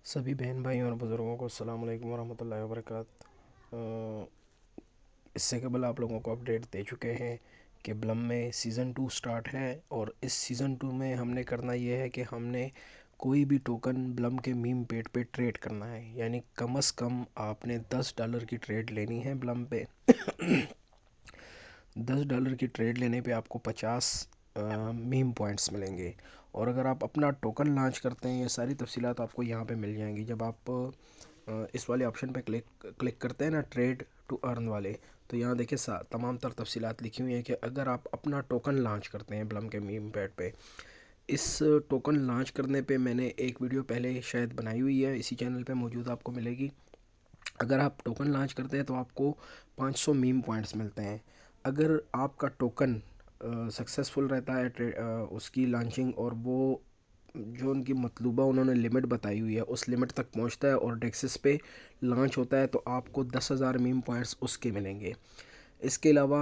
सभी बहन भाई और बुज़ुर्गों को अस्सलाम वालेकुम वरहमतुल्लाहि वबरकात। इससे कबल आप लोगों को अपडेट दे चुके हैं कि ब्लम में सीज़न 2 स्टार्ट है और इस सीज़न 2 में हमने करना ये है कि हमने कोई भी टोकन ब्लम के मीम पेड पे ट्रेड करना है। यानी कम से कम आपने $10 की ट्रेड लेनी है ब्लम पे। $10 की ट्रेड लेने पे आपको 50 मीम पॉइंट्स मिलेंगे। और अगर आप अपना टोकन लॉन्च करते हैं, ये सारी तफसीलात आपको यहाँ पे मिल जाएंगी। जब आप इस वाले ऑप्शन पे क्लिक करते हैं ना, ट्रेड टू अर्न वाले, तो यहाँ देखिए तमाम तर तफसीलात लिखी हुई हैं कि अगर आप अपना टोकन लॉन्च करते हैं ब्लम के मीम पैड पे। इस टोकन लॉन्च करने पे मैंने एक वीडियो पहले शायद बनाई हुई है, इसी चैनल पे मौजूद आपको मिलेगी। अगर आप टोकन लॉन्च करते हैं तो आपको 500 मीम पॉइंट्स मिलते हैं। अगर आपका टोकन सक्सेसफुल रहता है उसकी लॉन्चिंग, और वो जो उनकी मतलूबा उन्होंने लिमिट बताई हुई है उस लिमिट तक पहुंचता है और डेक्सिस पे लॉन्च होता है, तो आपको 10,000 मीम पॉइंट्स उसके मिलेंगे। इसके अलावा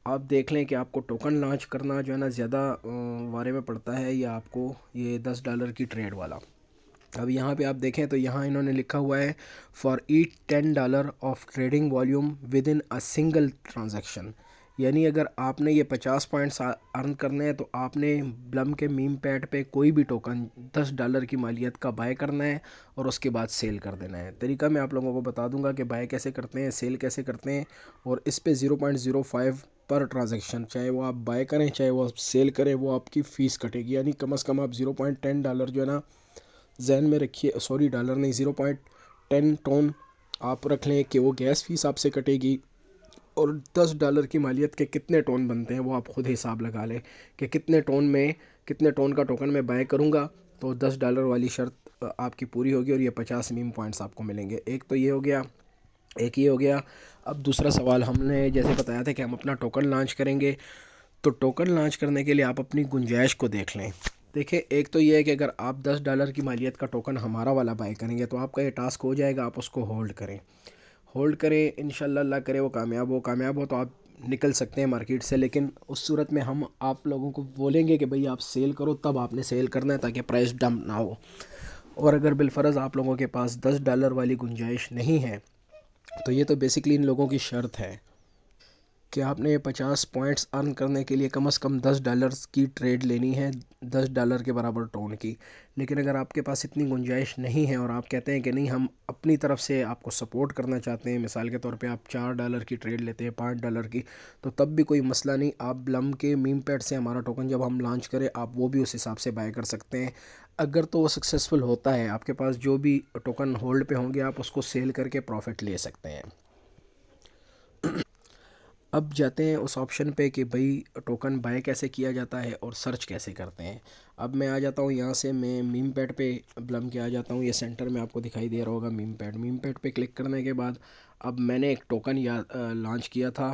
आप देख लें कि आपको टोकन लॉन्च करना जो है ना ज़्यादा वारे में पड़ता है, या आपको ये $10 की ट्रेड वाला। अब यहाँ पे आप देखें तो यहाँ इन्होंने लिखा हुआ है for each $10 of trading volume with in a single transaction. यानी अगर आपने ये 50 पॉइंट्स अर्न करने हैं तो आपने ब्लम के मीम पैड पे कोई भी टोकन $10 की मालियत का बाय करना है और उसके बाद सेल कर देना है। तरीका मैं आप लोगों को बता दूंगा कि बाय कैसे करते हैं, सेल कैसे करते हैं। और इस पे 0.05 पर ट्रांजैक्शन, चाहे वो आप बाय करें चाहे वो आप सेल करें, वो आपकी फ़ीस कटेगी। यानी कम से कम आप $0.10 जो है ना जहन में रखिए, सॉरी डॉलर नहीं, 0.10 टोन आप रख लें कि वो गैस फीस आपसे कटेगी। और $10 की मालियत के कितने टोन बनते हैं वो आप खुद हिसाब लगा लें कि कितने टोन का टोकन मैं बाय करूँगा तो $10 वाली शर्त आपकी पूरी होगी और ये 50 मीम पॉइंट्स आपको मिलेंगे। एक तो ये हो गया, एक ये हो गया। अब दूसरा सवाल, हमने जैसे बताया था कि हम अपना टोकन लॉन्च करेंगे, तो टोकन लॉन्च करने के लिए आप अपनी गुंजाइश को देख लें। देखिए, एक तो ये है कि अगर आप $10 की मालियत का टोकन हमारा वाला बाय करेंगे तो आपका ये टास्क हो जाएगा, आप उसको होल्ड करें इंशाल्लाह, अल्लाह करे वो कामयाब हो तो आप निकल सकते हैं मार्केट से। लेकिन उस सूरत में हम आप लोगों को बोलेंगे कि भाई आप सेल करो, तब आपने सेल करना है ताकि प्राइस डंप ना हो। और अगर बिलफर्ज आप लोगों के पास $10 वाली गुंजाइश नहीं है, तो ये तो बेसिकली इन लोगों की शर्त है कि आपने ये 50 पॉइंट्स अर्न करने के लिए कम से कम $10 की ट्रेड लेनी है, $10 के बराबर टोन की। लेकिन अगर आपके पास इतनी गुंजाइश नहीं है और आप कहते हैं कि नहीं, हम अपनी तरफ से आपको सपोर्ट करना चाहते हैं, मिसाल के तौर पे आप $4 की ट्रेड लेते हैं, $5 की, तो तब भी कोई मसला नहीं। आप ब्लम के मीम पैड से हमारा टोकन जब हम लॉन्च करें, आप वो भी उस हिसाब से बाय कर सकते हैं। अगर तो वो सक्सेसफुल होता है, आपके पास जो भी टोकन होल्ड पे होंगे आप उसको सेल करके प्रॉफिट ले सकते हैं। अब जाते हैं उस ऑप्शन पे कि भाई टोकन बाय कैसे किया जाता है और सर्च कैसे करते हैं। अब मैं आ जाता हूँ यहाँ से, मैं मीम पैड पे ब्लम के आ जाता हूँ। ये सेंटर में आपको दिखाई दे रहा होगा मीम पैड पे क्लिक करने के बाद अब मैंने एक टोकन लॉन्च किया था,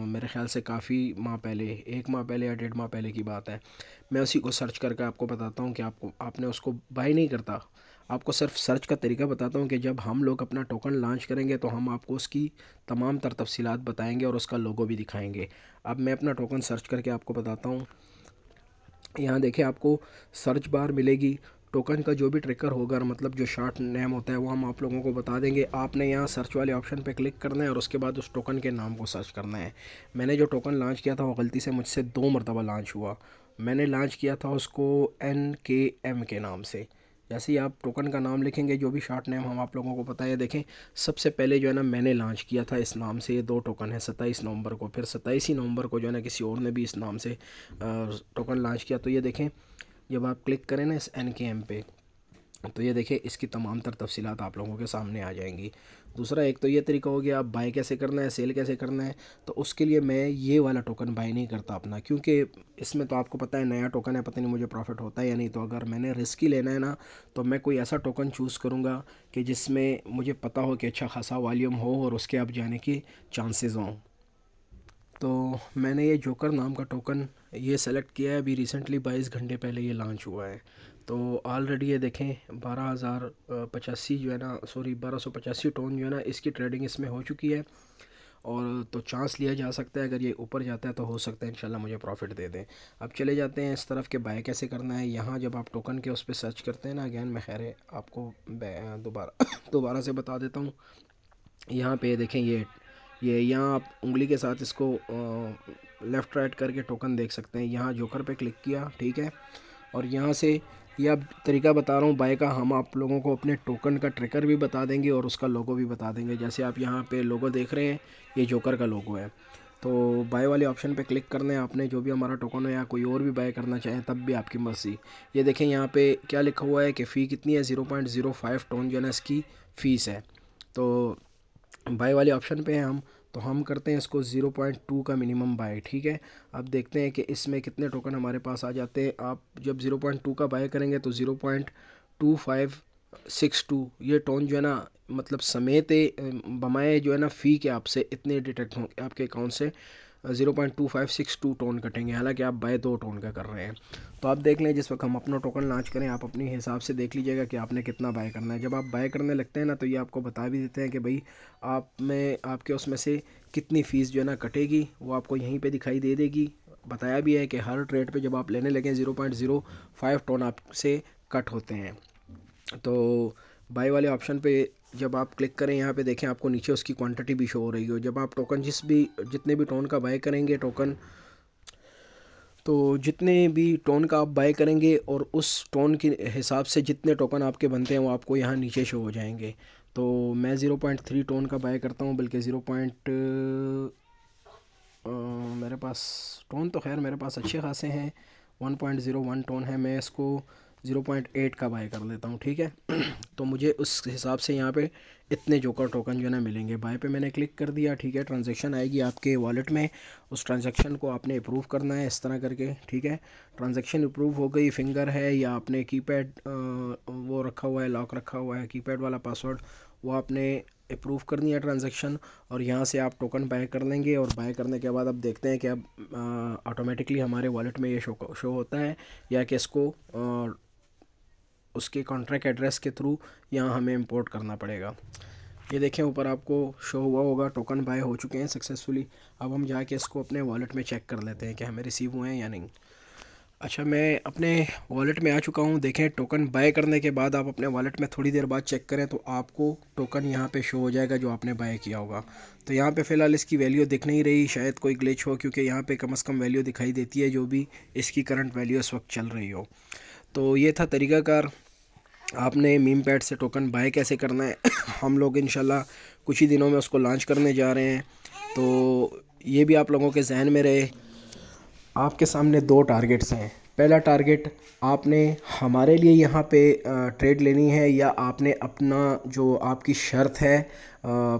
मेरे ख्याल से काफ़ी माह पहले, 1 माह पहले या 1.5 माह पहले की बात है। मैं उसी को सर्च करके आपको बताता हूँ कि आपने उसको बाय नहीं करता, आपको सिर्फ सर्च का तरीका बताता हूँ कि जब हम लोग अपना टोकन लॉन्च करेंगे तो हम आपको उसकी तमाम तर तफसीलात बताएंगे और उसका लोगो भी दिखाएंगे। अब मैं अपना टोकन सर्च करके आपको बताता हूँ। यहाँ देखिए, आपको सर्च बार मिलेगी, टोकन का जो भी ट्रिकर होगा, मतलब जो शॉर्ट नेम होता है, वो हम आप लोगों को बता देंगे। आपने यहाँ सर्च वाले ऑप्शन पे क्लिक करना है और उसके बाद उस टोकन के नाम को सर्च करना है। मैंने जो टोकन लॉन्च किया था वो गलती से मुझसे 2 मरतबा लॉन्च हुआ। मैंने लॉन्च किया था उसको NKM के नाम से। जैसे ही आप टोकन का नाम लिखेंगे, जो भी शॉर्ट नेम हम आप लोगों को पता है, देखें सबसे पहले जो है ना मैंने लॉन्च किया था इस नाम से, ये 2 टोकन है 27 नवंबर को, फिर 27 ही नवंबर को जो है ना किसी और ने भी इस नाम से टोकन लॉन्च किया। तो ये देखें, जब आप क्लिक करें ना इस NKM पे, तो ये देखिए इसकी तमाम तर तफसीलात आप लोगों के सामने आ जाएंगी। दूसरा, एक तो ये तरीका हो गया, आप बाय कैसे करना है, सेल कैसे करना है। तो उसके लिए मैं ये वाला टोकन बाय नहीं करता अपना, क्योंकि इसमें तो आपको पता है नया टोकन है, पता नहीं मुझे प्रॉफिट होता है या नहीं। तो अगर मैंने रिस्क ही लेना है ना, तो मैं कोई ऐसा टोकन चूज़ करूँगा कि जिसमें मुझे पता हो कि अच्छा खासा वॉल्यूम हो और उसके अब जाने की चांसेस हों। तो मैंने ये जोकर नाम का टोकन ये सेलेक्ट किया है, अभी रिसेंटली 22 घंटे पहले ये लॉन्च हुआ है। तो ऑलरेडी ये देखें 12,085 जो है ना, सॉरी 1285 टोन जो है ना, इसकी ट्रेडिंग इसमें हो चुकी है। और तो चांस लिया जा सकता है, अगर ये ऊपर जाता है तो हो सकता है इंशाल्लाह मुझे प्रॉफिट दे दें। अब चले जाते हैं इस तरफ के बाय कैसे करना है। यहाँ जब आप टोकन के उस पर सर्च करते हैं ना, अगैन मैं खैर आपको दोबारा दोबारा से बता देता हूँ। यहाँ पे देखें, ये यहाँ आप उंगली के साथ इसको लेफ़्ट राइट करके टोकन देख सकते हैं। यहाँ जोकर पे क्लिक किया, ठीक है, और यहाँ से ये अब तरीका बता रहा हूँ बाय का, हम आप लोगों को अपने टोकन का ट्रैकर भी बता देंगे और उसका लोगो भी बता देंगे। जैसे आप यहाँ पे लोगो देख रहे हैं, ये जोकर का लोगो है। तो बाय वाले ऑप्शन पे क्लिक करना है आपने, जो भी हमारा टोकन है, या कोई और भी बाय करना चाहें तब भी आपकी मर्ज़ी। ये देखें यहाँ पे क्या लिखा हुआ है कि फ़ी कितनी है, 0.05 टोन जो है ना इसकी फ़ीस है। तो बाय वाले ऑप्शन पे हैं हम, तो हम करते हैं इसको 0.2 का मिनिमम बाय, ठीक है। अब देखते हैं कि इसमें कितने टोकन हमारे पास आ जाते हैं। आप जब 0.2 का बाय करेंगे तो 0.2562 ये टोन जो है ना, मतलब समेत बमाए जो है ना फ़ी के आपसे इतने डिटेक्ट होंगे आपके अकाउंट से, 0.2562 टोन कटेंगे, हालांकि आप बाय 2 टोन का कर रहे हैं। तो आप देख लें, जिस वक्त हम अपना टोकन लॉन्च करें आप अपने हिसाब से देख लीजिएगा कि आपने कितना बाय करना है। जब आप बाय करने लगते हैं ना, तो ये आपको बता भी देते हैं कि भाई आप में आपके उसमें से कितनी फ़ीस जो है ना कटेगी, वो आपको यहीं पे दिखाई दे देगी। बताया भी है कि हर ट्रेड पे जब आप लेने लगें 0.05 टोन आपसे कट होते हैं। तो बाय वाले ऑप्शन पे जब आप क्लिक करें, यहाँ पे देखें आपको नीचे उसकी क्वांटिटी भी शो हो रही हो। जब आप टोकन जितने भी टोन का बाय करेंगे टोकन, तो जितने भी टोन का आप बाय करेंगे और उस टोन के हिसाब से जितने टोकन आपके बनते हैं वो आपको यहाँ नीचे शो हो जाएंगे। तो मैं 0.3 टोन का बाय करता हूँ, बल्कि मेरे पास टोन तो खैर मेरे पास अच्छे खासे हैं, 1.01 टोन है, मैं इसको 0.8 का बाय कर लेता हूँ, ठीक है। तो मुझे उस हिसाब से यहाँ पे इतने जोकर टोकन जो है ना मिलेंगे। बाय पे मैंने क्लिक कर दिया, ठीक है। ट्रांजैक्शन आएगी आपके वॉलेट में, उस ट्रांजैक्शन को आपने अप्रूव करना है इस तरह करके, ठीक है। ट्रांजैक्शन अप्रूव हो गई, फिंगर है या आपने कीपैड वो रखा हुआ है, लॉक रखा हुआ है कीपैड वाला पासवर्ड, वो आपने अप्रूव करनी है ट्रांजैक्शन, और यहाँ से आप टोकन बाय कर लेंगे। और बाय करने के बाद अब देखते हैं कि अब ऑटोमेटिकली हमारे वॉलेट में ये शो होता है, या कि इसको उसके कॉन्ट्रैक्ट एड्रेस के थ्रू यहाँ हमें इंपोर्ट करना पड़ेगा। ये देखें ऊपर आपको शो हुआ होगा टोकन बाय हो चुके हैं सक्सेसफुली। अब हम जाके इसको अपने वॉलेट में चेक कर लेते हैं कि हमें रिसीव हुए हैं या नहीं। अच्छा, मैं अपने वॉलेट में आ चुका हूँ। देखें टोकन बाय करने के बाद आप अपने वॉलेट में थोड़ी देर बाद चेक करें तो आपको टोकन यहाँ पे शो हो जाएगा जो आपने बाय किया होगा। तो यहाँ पे फ़िलहाल इसकी वैल्यू दिख नहीं रही, शायद कोई ग्लिच हो, क्योंकि यहाँ पे कम से कम वैल्यू दिखाई देती है जो भी इसकी करंट वैल्यू इस वक्त चल रही हो। तो ये था तरीक़ाकार, आपने मीम पैड से टोकन बाय कैसे करना है। हम लोग इंशाल्लाह कुछ ही दिनों में उसको लॉन्च करने जा रहे हैं, तो ये भी आप लोगों के जहन में रहे। आपके सामने 2 टारगेट्स हैं। पहला टारगेट, आपने हमारे लिए यहाँ पे ट्रेड लेनी है, या आपने अपना जो आपकी शर्त है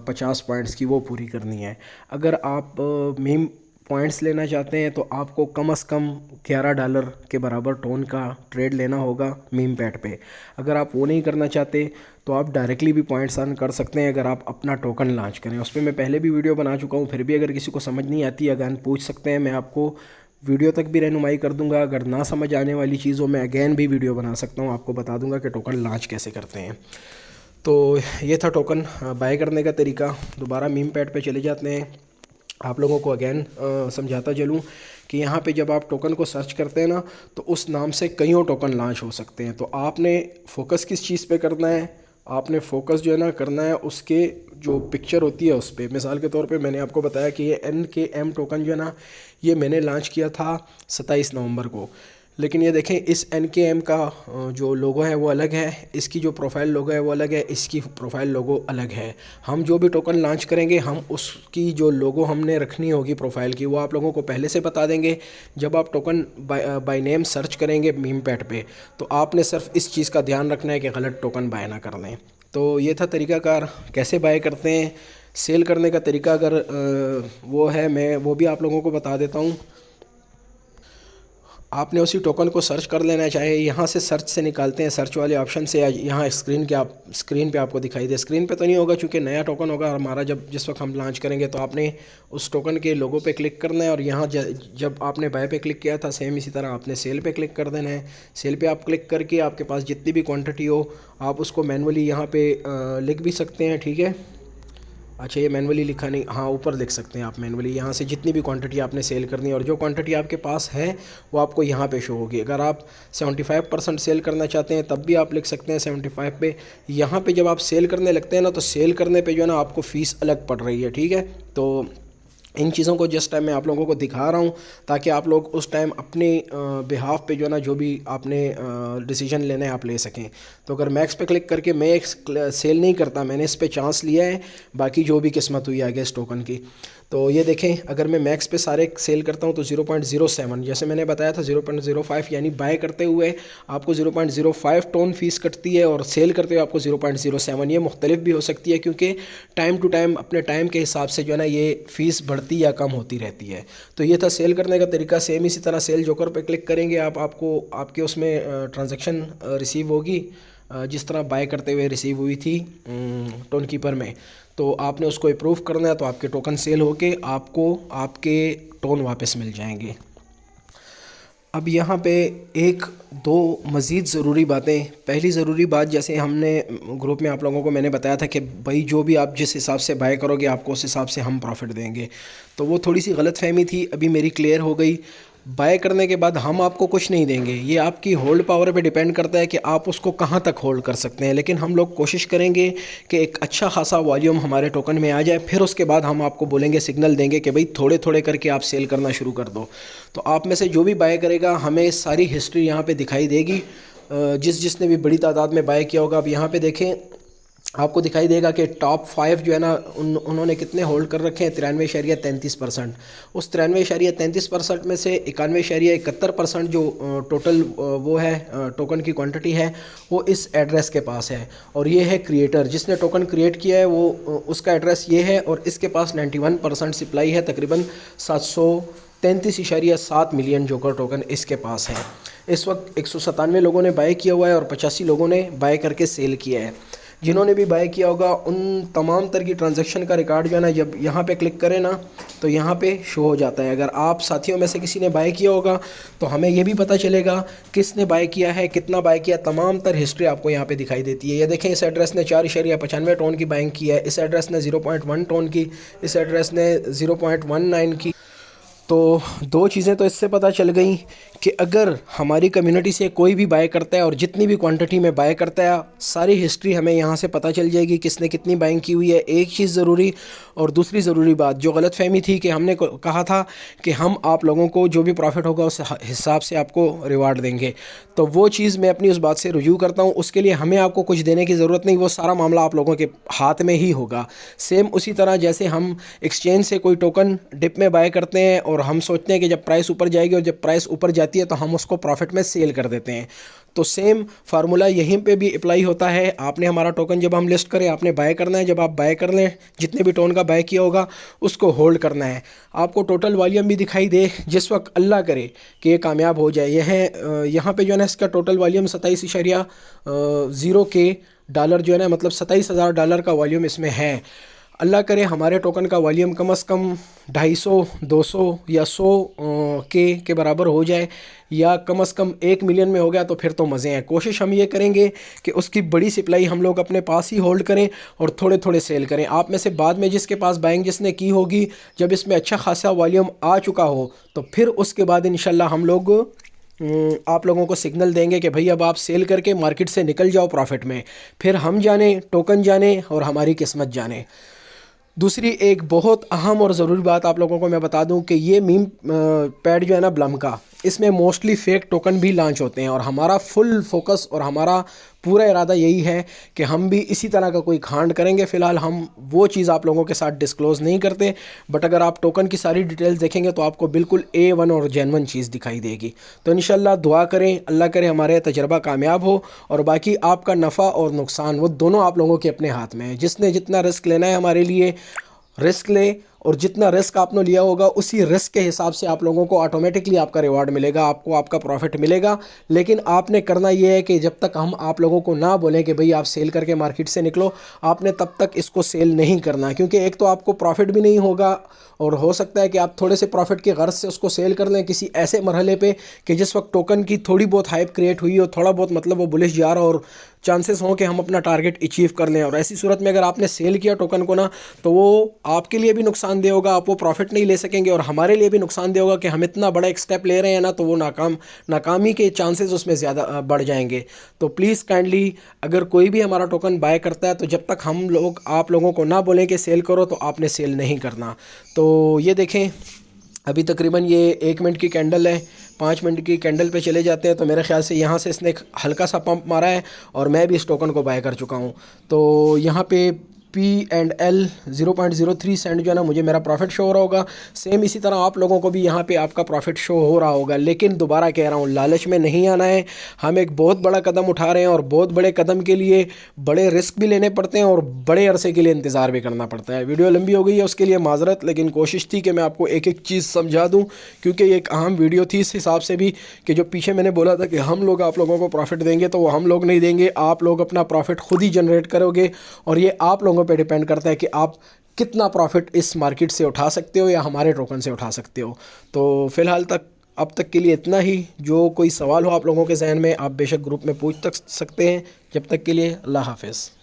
50 पॉइंट्स की वो पूरी करनी है। अगर आप मीम पॉइंट्स लेना चाहते हैं तो आपको कम से कम $11 के बराबर टोन का ट्रेड लेना होगा मीम पैड पे। अगर आप वो नहीं करना चाहते तो आप डायरेक्टली भी पॉइंट्स अर्न कर सकते हैं अगर आप अपना टोकन लॉन्च करें। उस पर मैं पहले भी वीडियो बना चुका हूँ, फिर भी अगर किसी को समझ नहीं आती अगैन पूछ सकते हैं, मैं आपको वीडियो तक भी रहनुमाई कर दूंगा। अगर ना समझ आने वाली चीज़ों में अगैन भी वीडियो बना सकता हूँ, आपको बता दूंगा कि टोकन लॉन्च कैसे करते हैं। तो ये था टोकन बाय करने का तरीका। दोबारा मीम पैड पे चले जाते हैं। आप लोगों को अगैन समझाता चलूँ कि यहाँ पे जब आप टोकन को सर्च करते हैं ना, तो उस नाम से कईयों टोकन लॉन्च हो सकते हैं। तो आपने फ़ोकस किस चीज़ पे करना है, आपने फ़ोकस जो है ना करना है उसके जो पिक्चर होती है उस पर। मिसाल के तौर पे मैंने आपको बताया कि ये NKM टोकन जो है ना, ये मैंने लॉन्च किया था 27 नवंबर को। लेकिन ये देखें इस NKM का जो लोगो है वो अलग है, इसकी जो प्रोफाइल लोगो है वो अलग है, इसकी प्रोफाइल लोगो अलग है। हम जो भी टोकन लॉन्च करेंगे हम उसकी जो लोगो हमने रखनी होगी प्रोफाइल की, वो आप लोगों को पहले से बता देंगे। जब आप टोकन बाय नेम सर्च करेंगे मीम पैड पे, तो आपने सिर्फ इस चीज़ का ध्यान रखना है कि गलत टोकन बाय ना कर लें। तो ये था तरीक़ाकार कैसे बाय करते हैं। सेल करने का तरीका अगर वो है, मैं वो भी आप लोगों को बता देता हूँ। आपने उसी टोकन को सर्च कर लेना चाहिए। यहाँ से सर्च से निकालते हैं, सर्च वाले ऑप्शन से। यहाँ स्क्रीन पे आपको दिखाई दे, स्क्रीन पे तो नहीं होगा क्योंकि नया टोकन होगा हमारा। जिस वक्त हम लॉन्च करेंगे तो आपने उस टोकन के लोगो पे क्लिक करना है, और यहाँ जब आपने बाय पे क्लिक किया था सेम इसी तरह आपने सेल पे क्लिक कर देना है। सेल पे आप क्लिक करके आपके पास जितनी भी क्वान्टिटी हो आप उसको मैनुअली यहाँ पर लिख भी सकते हैं, ठीक है। अच्छा ये मैनुअली लिखा नहीं, हाँ ऊपर लिख सकते हैं आप मैनुअली, यहाँ से जितनी भी क्वांटिटी आपने सेल करनी है और जो क्वांटिटी आपके पास है वो आपको यहाँ पे शो होगी। अगर आप 75% सेल करना चाहते हैं तब भी आप लिख सकते हैं 75 पे। यहाँ पे जब आप सेल करने लगते हैं ना, तो सेल करने पे जो है ना आपको फ़ीस अलग पड़ रही है, ठीक है। तो इन चीज़ों को जिस टाइम मैं आप लोगों को दिखा रहा हूँ ताकि आप लोग उस टाइम अपने बिहाफ पे जो है ना जो भी आपने डिसीजन लेना है आप ले सकें। तो अगर मैक्स पे क्लिक करके मैं एक सेल नहीं करता, मैंने इस पे चांस लिया है, बाकी जो भी किस्मत हुई आगे इस टोकन की। तो ये देखें, अगर मैं मैक्स पे सारे सेल करता हूँ तो 0.07, जैसे मैंने बताया था 0.05, यानी बाय करते हुए आपको 0.05 टोन फीस कटती है और सेल करते हुए आपको 0.07। ये मुख्तलिफ भी हो सकती है क्योंकि टाइम टू टाइम अपने टाइम के हिसाब से जो है ना ये फ़ीस बढ़ती या कम होती रहती है। तो ये था सेल करने का तरीका। सेम इसी तरह सेल जोकर पे क्लिक करेंगे आपको आपके उसमें ट्रांजैक्शन रिसीव होगी जिस तरह बाय करते हुए रिसीव हुई थी टोन कीपर में। तो आपने उसको अप्रूव करना है तो आपके टोकन सेल होके आपको आपके टोन वापस मिल जाएंगे। अब यहाँ पे एक दो मज़ीद ज़रूरी बातें। पहली ज़रूरी बात, जैसे हमने ग्रुप में आप लोगों को मैंने बताया था कि भाई जो भी आप जिस हिसाब से बाय करोगे आपको उस हिसाब से हम प्रॉफिट देंगे, तो वो थोड़ी सी गलत फहमी थी, अभी मेरी क्लियर हो गई। बाय करने के बाद हम आपको कुछ नहीं देंगे, ये आपकी होल्ड पावर पे डिपेंड करता है कि आप उसको कहाँ तक होल्ड कर सकते हैं। लेकिन हम लोग कोशिश करेंगे कि एक अच्छा खासा वॉल्यूम हमारे टोकन में आ जाए, फिर उसके बाद हम आपको बोलेंगे, सिग्नल देंगे कि भाई थोड़े थोड़े करके आप सेल करना शुरू कर दो। तो आप में से जो भी बाय करेगा हमें सारी हिस्ट्री यहाँ पर दिखाई देगी, जिसने भी बड़ी तादाद में बाय किया होगा। अब यहाँ पर देखें, आपको दिखाई देगा कि टॉप 5 जो है ना उन्होंने कितने होल्ड कर रखे हैं, 93.33%। उस 93.33% में से 91.71% जो टोटल वो है टोकन की क्वांटिटी है वो इस एड्रेस के पास है। और ये है क्रिएटर जिसने टोकन क्रिएट किया है, वो उसका एड्रेस ये है और इसके पास 91% सप्लाई है, तकरीबन 733.7 मिलियन जोकर टोकन इसके पास है। इस वक्त 197 लोगों ने बाय किया हुआ है और 85 लोगों ने बाय करके सेल किया है। जिन्होंने भी बाय किया होगा उन तमाम तरह की ट्रांजैक्शन का रिकॉर्ड जो है ना, जब यहाँ पे क्लिक करें ना तो यहाँ पे शो हो जाता है। अगर आप साथियों में से किसी ने बाय किया होगा तो हमें ये भी पता चलेगा किसने बाय किया है, कितना बाय किया, तमाम तर हिस्ट्री आपको यहाँ पे दिखाई देती है। ये देखें, इस एड्रेस ने 4.95 टोन की बाइंग की है, इस एड्रेस ने 0.1 टोन की, इस एड्रेस ने 0.19 की। तो दो चीज़ें तो इससे पता चल गई कि अगर हमारी कम्युनिटी से कोई भी बाय करता है और जितनी भी क्वांटिटी में बाय करता है, सारी हिस्ट्री हमें यहाँ से पता चल जाएगी किसने कितनी बाइंग की हुई है। एक चीज़ ज़रूरी और दूसरी ज़रूरी बात, जो गलत फहमी थी कि हमने कहा था कि हम आप लोगों को जो भी प्रॉफिट होगा उस हिसाब से आपको रिवार्ड देंगे, तो वो चीज़ मैं अपनी उस बात से रुजू करता हूँ। उसके लिए हमें आपको कुछ देने की ज़रूरत नहीं, वो सारा मामला आप लोगों के हाथ में ही होगा। सेम उसी तरह जैसे हम एक्सचेंज से कोई टोकन डिप में बाय करते हैं और हम सोचते हैं कि जब प्राइस ऊपर जाएगी और जब प्राइस ऊपर जाती है तो हम उसको प्रॉफिट में सेल कर देते हैं, तो सेम फार्मूला यहीं पे भी अप्लाई होता है। आपने हमारा टोकन जब हम लिस्ट करें आपने बाय करना है, जब आप बाय कर लें जितने भी टोन का बाय किया होगा उसको होल्ड करना है। आपको टोटल वॉल्यूम भी दिखाई दे, जिस वक्त अल्लाह करे कि ये कामयाब हो जाए। यह है यहाँ पे जो है ना इसका टोटल वॉल्यूम 27.0 के डॉलर जो है ना, मतलब $27,000 का वॉल्यूम इसमें है। अल्लाह करे हमारे टोकन का वॉल्यूम कम से कम 250, 200 या 100 के बराबर हो जाए, या कम से कम 1 मिलियन में हो गया तो फिर तो मज़े हैं। कोशिश हम ये करेंगे कि उसकी बड़ी सप्लाई हम लोग अपने पास ही होल्ड करें और थोड़े थोड़े सेल करें। आप में से बाद में जिसके पास बाइंग जिसने की होगी, जब इसमें अच्छा खासा वॉल्यूम आ चुका हो तो फिर उसके बाद इंशाल्लाह हम लोग आप लोगों को सिग्नल देंगे कि भाई अब आप सेल करके मार्केट से निकल जाओ प्रॉफिट में, फिर हम जाने, टोकन जाने और हमारी किस्मत जाने। दूसरी एक बहुत अहम और ज़रूरी बात आप लोगों को मैं बता दूं कि ये मीम पैड जो है ना ब्लम का, इसमें मोस्टली फेक टोकन भी लॉन्च होते हैं और हमारा फुल फोकस और हमारा पूरा इरादा यही है कि हम भी इसी तरह का कोई खांड करेंगे। फ़िलहाल हम वो चीज़ आप लोगों के साथ डिस्क्लोज़ नहीं करते, बट अगर आप टोकन की सारी डिटेल्स देखेंगे तो आपको बिल्कुल A1 और जेन्युइन चीज़ दिखाई देगी। तो इंशाल्लाह दुआ करें, अल्लाह करे हमारे तजर्बा कामयाब हो, और बाकी आपका नफ़ा और नुकसान वो दोनों आप लोगों के अपने हाथ में है। जिसने जितना रिस्क लेना है हमारे लिए रिस्क ले, और जितना रिस्क आपने लिया होगा उसी रिस्क के हिसाब से आप लोगों को ऑटोमेटिकली आपका रिवॉर्ड मिलेगा, आपको आपका प्रॉफिट मिलेगा। लेकिन आपने करना ये है कि जब तक हम आप लोगों को ना बोलें कि भाई आप सेल करके मार्केट से निकलो, आपने तब तक इसको सेल नहीं करना, क्योंकि एक तो आपको प्रॉफिट भी नहीं होगा और हो सकता है कि आप थोड़े से प्रॉफिट की गर्ज से उसको सेल कर लें किसी ऐसे मरहले पे कि जिस वक्त टोकन की थोड़ी बहुत हाइप क्रिएट हुई हो, थोड़ा बहुत मतलब वो बुलिश जा रहा हो और चांसेस हों कि हम अपना टारगेट अचीव कर लें। और ऐसी सूरत में अगर आपने सेल किया टोकन को ना, तो वो आपके लिए भी नुकसानदेह होगा, आप वो प्रॉफिट नहीं ले सकेंगे, और हमारे लिए भी नुकसानदेह होगा कि हम इतना बड़ा एक स्टेप ले रहे हैं ना, तो वो नाकामी के चांसेस उसमें ज़्यादा बढ़ जाएंगे। तो प्लीज़ काइंडली अगर कोई भी हमारा टोकन बाय करता है, तो जब तक हम लोग आप लोगों को ना बोलें कि सेल करो, तो आपने सेल नहीं करना। तो ये देखें, अभी तकरीबन ये 1 मिनट की कैंडल है, 5 मिनट की कैंडल पे चले जाते हैं, तो मेरे ख्याल से यहाँ से इसने एक हल्का सा पंप मारा है और मैं भी इस टोकन को बाय कर चुका हूँ। तो यहाँ पे P&L 0.03 सेंट जो है ना, मुझे मेरा प्रॉफिट शो हो रहा होगा। सेम इसी तरह आप लोगों को भी यहाँ पे आपका प्रॉफिट शो हो रहा होगा। लेकिन दोबारा कह रहा हूँ, लालच में नहीं आना है। हम एक बहुत बड़ा कदम उठा रहे हैं और बहुत बड़े कदम के लिए बड़े रिस्क भी लेने पड़ते हैं और बड़े अरसे के लिए इंतज़ार भी करना पड़ता है। वीडियो लंबी हो गई है, उसके लिए माजरत, लेकिन कोशिश थी कि मैं आपको एक एक चीज़ समझा दूँ, क्योंकि ये एक अहम वीडियो थी इस हिसाब से भी कि जो पीछे मैंने बोला था कि हम लोग आप लोगों को प्रॉफिट देंगे, तो वो हम लोग नहीं देंगे, आप लोग अपना प्रॉफिट खुद ही जनरेट करोगे। और ये आप लोगों पे डिपेंड करता है कि आप कितना प्रॉफिट इस मार्केट से उठा सकते हो या हमारे टोकन से उठा सकते हो। तो फ़िलहाल तक अब तक के लिए इतना ही। जो कोई सवाल हो आप लोगों के जहन में, आप बेशक ग्रुप में पूछ तक सकते हैं। जब तक के लिए अल्लाह हाफ़िज़।